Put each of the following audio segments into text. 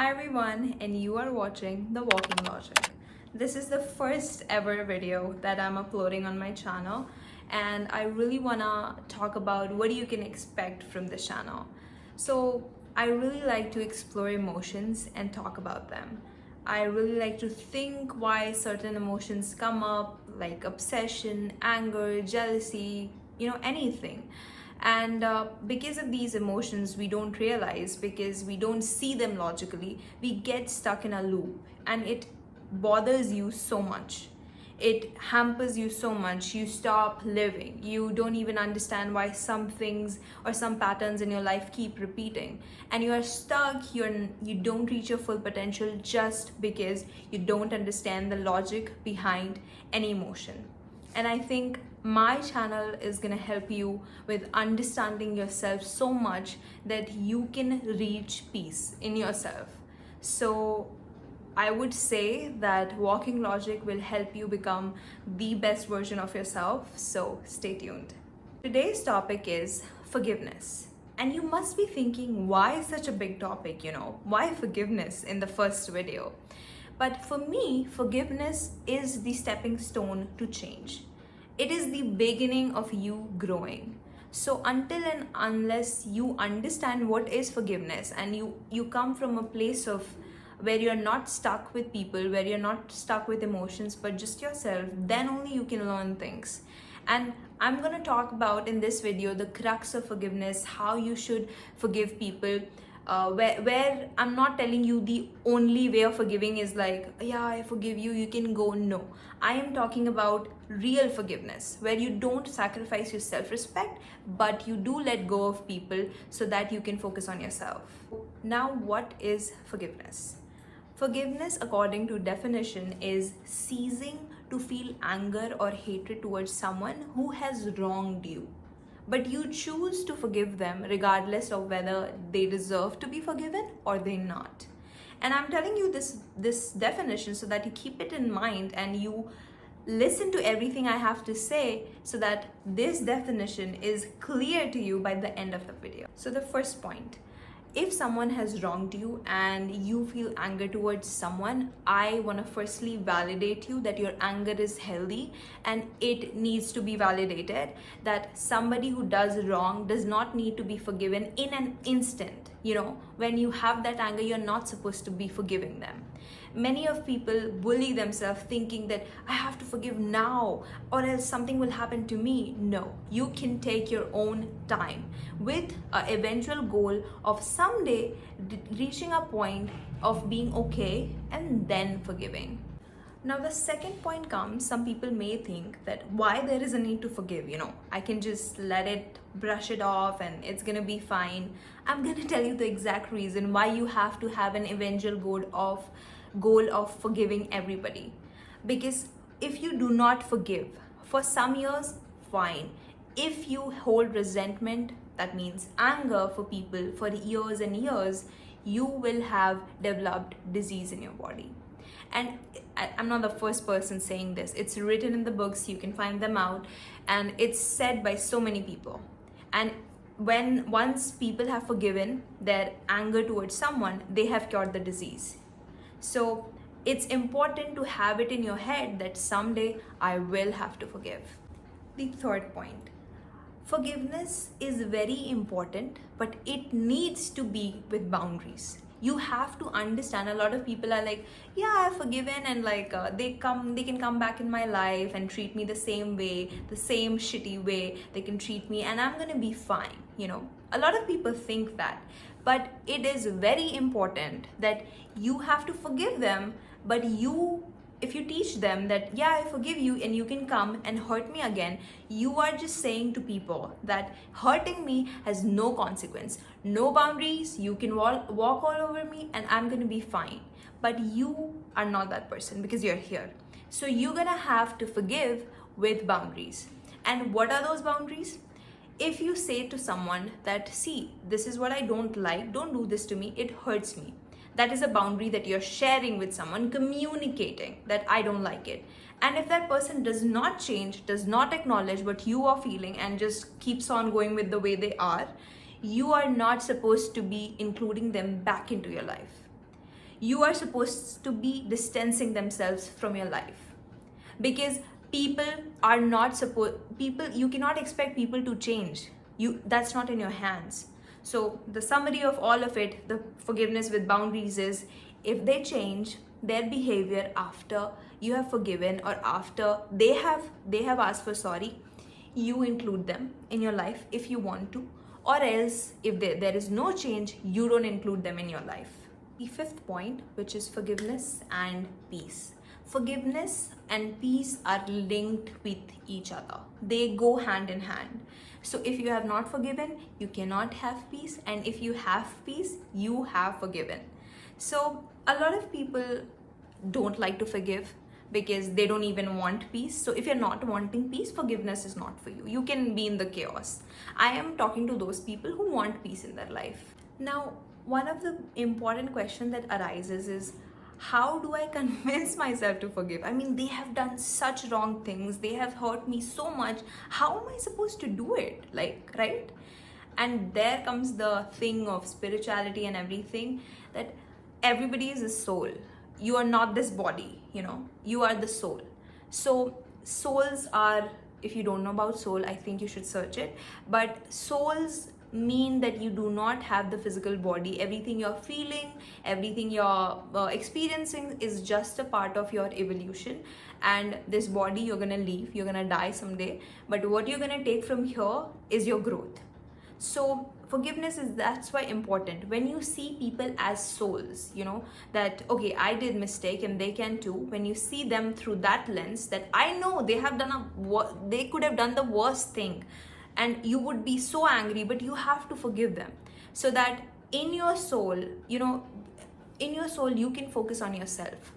Hi everyone, and you are watching The Walking Logic. This is the first ever video that I'm uploading on my channel, and I really wanna talk about what you can expect from this channel. So, I really like to explore emotions and talk about them. I really like to think why certain emotions come up, like obsession, anger, jealousy, anything. And because of these emotions, we don't realize, because we don't see them logically, we get stuck in a loop and it bothers you so much. It hampers you so much. You stop living. You don't even understand why some things or some patterns in your life keep repeating. And you are stuck. You don't reach your full potential just because you don't understand the logic behind any emotion. And I think my channel is going to help you with understanding yourself so much that you can reach peace in yourself. So I would say that Walking Logic will help you become the best version of yourself. So stay tuned. Today's topic is forgiveness. And you must be thinking, why such a big topic? Why forgiveness in the first video? But for me, forgiveness is the stepping stone to change. It is the beginning of you growing. So until and unless you understand what is forgiveness, and you come from a place of where you're not stuck with people, where you're not stuck with emotions, but just yourself, then only you can learn things. And I'm going to talk about in this video the crux of forgiveness, how you should forgive people, where I'm not telling you the only way of forgiving is like, yeah, I forgive you, you can go. No, I am talking about real forgiveness, where you don't sacrifice your self-respect, but you do let go of people so that you can focus on yourself. Now, what is forgiveness? Forgiveness, according to definition, is ceasing to feel anger or hatred towards someone who has wronged you, but you choose to forgive them regardless of whether they deserve to be forgiven or they not. And I'm telling you this definition so that you keep it in mind and you listen to everything I have to say, so that this definition is clear to you by the end of the video. So the first point: if someone has wronged you and you feel anger towards someone, I want to firstly validate you that your anger is healthy and it needs to be validated, that somebody who does wrong does not need to be forgiven in an instant. When you have that anger, you're not supposed to be forgiving them. Many of people bully themselves thinking that I have to forgive now or else something will happen to me. No, you can take your own time with an eventual goal of someday reaching a point of being okay and then forgiving. Now, the second point comes, some people may think that why there is a need to forgive. I can just let it, brush it off, and it's gonna be fine. I'm gonna tell you the exact reason why you have to have an eventual goal of forgiving everybody. Because if you do not forgive for some years, fine. If you hold resentment, that means anger for people for years and years, you will have developed disease in your body. And I'm not the first person saying this. It's written in the books, you can find them out, and it's said by so many people. And once people have forgiven their anger towards someone, they have cured the disease. So it's important to have it in your head that someday I will have to forgive. The third point: forgiveness is very important, but it needs to be with boundaries. You have to understand, a lot of people are like, yeah, I've forgiven, and they can come back in my life and treat me the same way, the same shitty way they can treat me, and I'm gonna be fine. A lot of people think that, but it is very important that you have to forgive them, but if you teach them that, yeah, I forgive you and you can come and hurt me again, you are just saying to people that hurting me has no consequence, no boundaries, you can walk all over me and I'm gonna be fine. But you are not that person because you're here. So you're gonna have to forgive with boundaries. And what are those boundaries? If you say to someone that, see, this is what I don't like, don't do this to me, it hurts me. That is a boundary that you're sharing with someone, communicating that I don't like it. And if that person does not change, does not acknowledge what you are feeling, and just keeps on going with the way they are, you are not supposed to be including them back into your life. You are supposed to be distancing themselves from your life, because people are not supposed people you cannot expect people to change. That's not in your hands. So the summary of all of it, the forgiveness with boundaries, is if they change their behavior after you have forgiven, or after they have asked for sorry, you include them in your life if you want to, or else if there is no change, you don't include them in your life. The fifth point, which is forgiveness and peace. Forgiveness and peace are linked with each other. They go hand in hand. So if you have not forgiven, you cannot have peace. And if you have peace, you have forgiven. So a lot of people don't like to forgive because they don't even want peace. So if you're not wanting peace, forgiveness is not for you. You can be in the chaos. I am talking to those people who want peace in their life. Now, one of the important questions that arises is, how do I convince myself to forgive? I mean, they have done such wrong things, they have hurt me so much. How am I supposed to do it? Like, right? And there comes the thing of spirituality and everything, that everybody is a soul. You are not this body, you are the soul. So souls are, if you don't know about soul, I think you should search it. But souls mean that you do not have the physical body. Everything you're feeling, everything you're experiencing is just a part of your evolution. And this body you're gonna leave, you're gonna die someday, but what you're gonna take from here is your growth. So forgiveness is, that's why important. When you see people as souls, that okay, I did mistake and they can too. When you see them through that lens, that I know they have they could have done the worst thing, and you would be so angry, but you have to forgive them, so that in your soul, you can focus on yourself.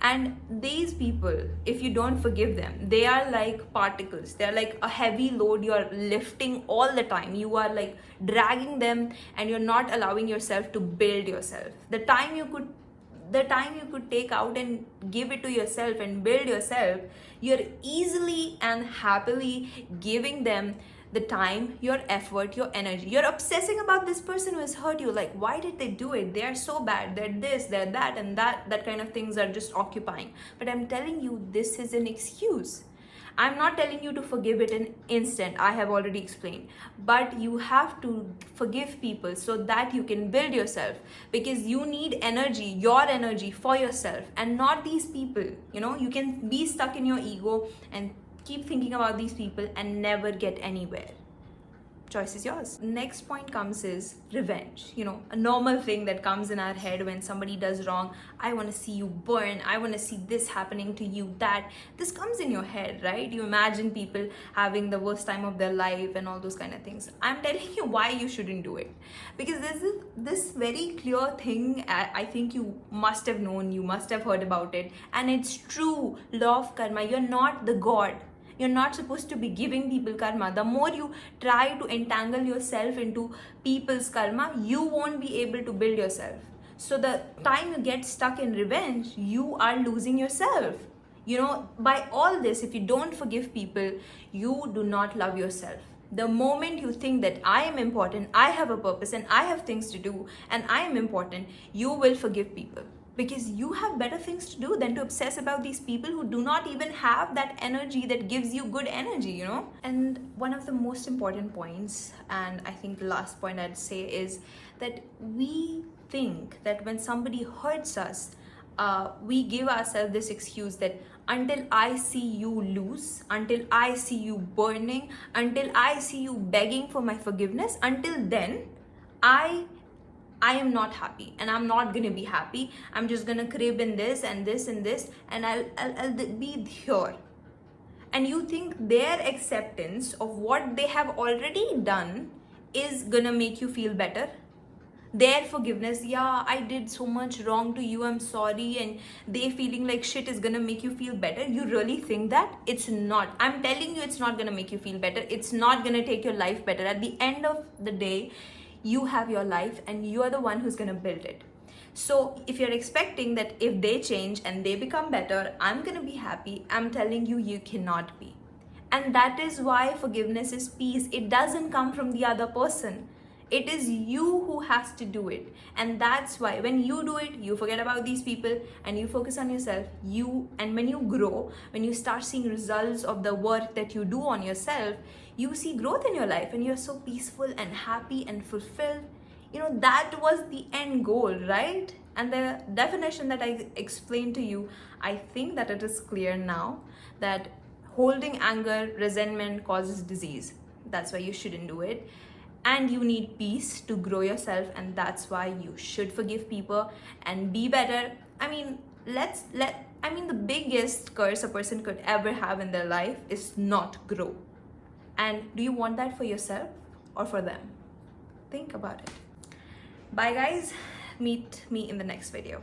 And these people, if you don't forgive them, they are like particles. They're like a heavy load you're lifting all the time. You are like dragging them, and you're not allowing yourself to build yourself. The time you could take out and give it to yourself and build yourself, you're easily and happily giving them the time, your effort, your energy. You're obsessing about this person who has hurt you. Like, why did they do it? They are so bad. They're this, they're that, and that kind of things are just occupying. But I'm telling you, this is an excuse. I'm not telling you to forgive it in instant. I have already explained. But you have to forgive people so that you can build yourself, because you need energy, your energy for yourself, and not these people. You can be stuck in your ego and keep thinking about these people and never get anywhere. Choice is yours. Next point comes is revenge. A normal thing that comes in our head when somebody does wrong. I want to see you burn. I want to see this happening to you, that. This comes in your head, right? You imagine people having the worst time of their life and all those kind of things. I'm telling you why you shouldn't do it. Because there's this very clear thing, I think you must have known, you must have heard about it. And it's true. Law of karma. You're not the God. You're not supposed to be giving people karma. The more you try to entangle yourself into people's karma, you won't be able to build yourself. So the time you get stuck in revenge, you are losing yourself. By all this, if you don't forgive people, you do not love yourself. The moment you think that I am important, I have a purpose, and I have things to do, and I am important, you will forgive people. Because you have better things to do than to obsess about these people who do not even have that energy that gives you good energy. And one of the most important points, and I think the last point I'd say, is that we think that when somebody hurts us, we give ourselves this excuse that until I see you lose, until I see you burning, until I see you begging for my forgiveness, until then, I am not happy, and I'm not gonna be happy. I'm just gonna crib in this and this and this, and I'll be here. And you think their acceptance of what they have already done is gonna make you feel better? Their forgiveness, yeah, I did so much wrong to you, I'm sorry, and they feeling like shit is gonna make you feel better? You really think that? It's not. I'm telling you, it's not gonna make you feel better. It's not gonna take your life better. At the end of the day, you have your life, and you are the one who's going to build it. So if you're expecting that if they change and they become better, I'm going to be happy, I'm telling you, you cannot be. And that is why forgiveness is peace. It doesn't come from the other person. It is you who has to do it. And that's why when you do it, you forget about these people and you focus on yourself. And when you grow, when you start seeing results of the work that you do on yourself, you see growth in your life and you're so peaceful and happy and fulfilled. That was the end goal, right? And the definition that I explained to you, I think that it is clear now that holding anger, resentment causes disease. That's why you shouldn't do it. And you need peace to grow yourself, and that's why you should forgive people and be better. The biggest curse a person could ever have in their life is not grow. And do you want that for yourself or for them? Think about it. Bye guys, meet me in the next video.